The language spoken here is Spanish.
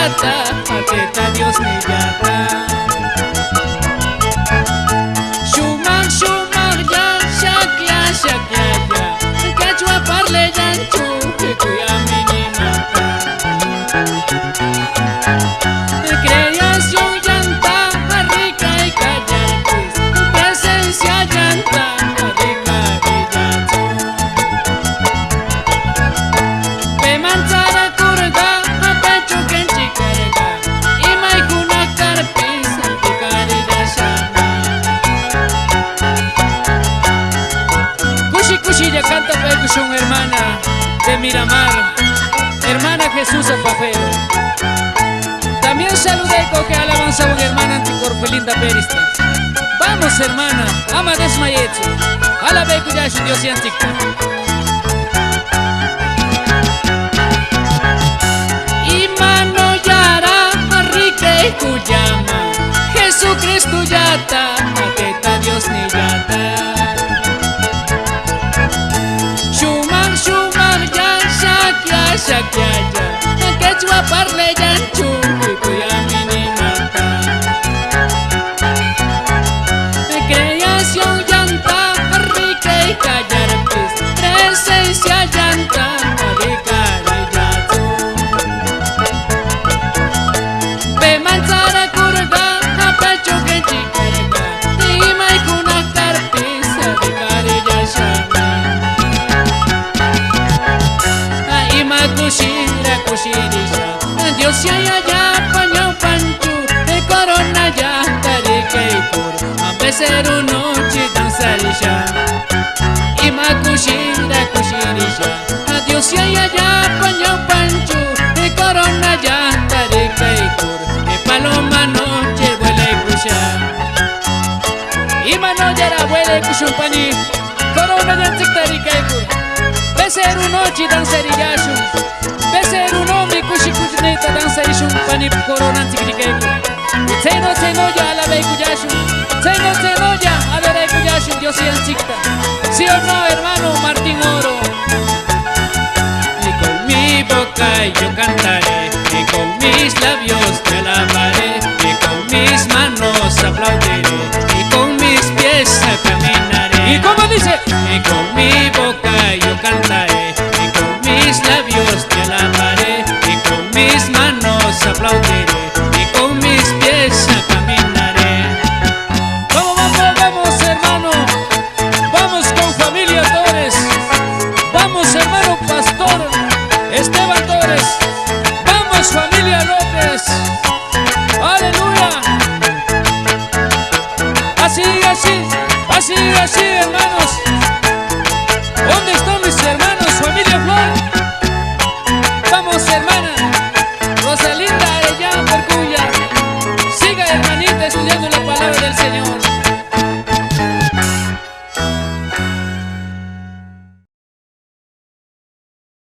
yata, ateta Dios ni yata. Shumak shumak ya, shakya shakya ya, quechua parle yanchu, kuya mini mata. Creación llanta, rica y callantes, presencia llanta, rica y llanto. Pe manzana curda, pecho que enchicarga, y maikuna carpis, picarilla shana. Cushi cushi ya canta percusión, hermana de Miramar, hermana Jesús Apafero. También saludé con que alabanza una hermana anticorpelinda perista. Vamos hermana, ama desmayetsu, alabe kuyashu Dios y antica. Y mano yara, rique y kuyama, Jesucristo yata, ateta Dios ni yata. Shumar shumar ya, shakya shakya ya, quechua parle yanchu. Creación llanta, rica y callarpis, presencia llanta, rica y yato. Pe manzana curga, pecho que chicarga, y maikuna carpis, rica y yashana. Y makushira kushirisha, Dios ya ya paño panchu, corona ya rica y puro. Ser una noche danzarisha, y makushira kushirisha, adiós ya ya ya paño panchu, y corona ya tarica y cur, y paloma noche vuela y kusha, y mano ya la vuela y kushun pani, corona ya tarica y cur, beser una noche danzarillashun, beser un hombre kushi kushneta danzarishun pani corona tarica y cur, seno ya la ve kuyashun. Seno ya, a ver ahí kuyashin, Dios y anchikta. ¿Sí o no, hermano Martín Oro? Y con mi boca yo cantaré, y con mis labios te alabaré, y con mis manos aplaudiré, y con mis pies caminaré. ¿Y cómo dice? Y con mi boca yo cantaré, y con mis labios te alabaré, y con mis manos aplaudiré, y con mis pies caminaré. Hermano Pastor Esteban Torres, vamos familia López, aleluya. Así, así, así, así hermanos.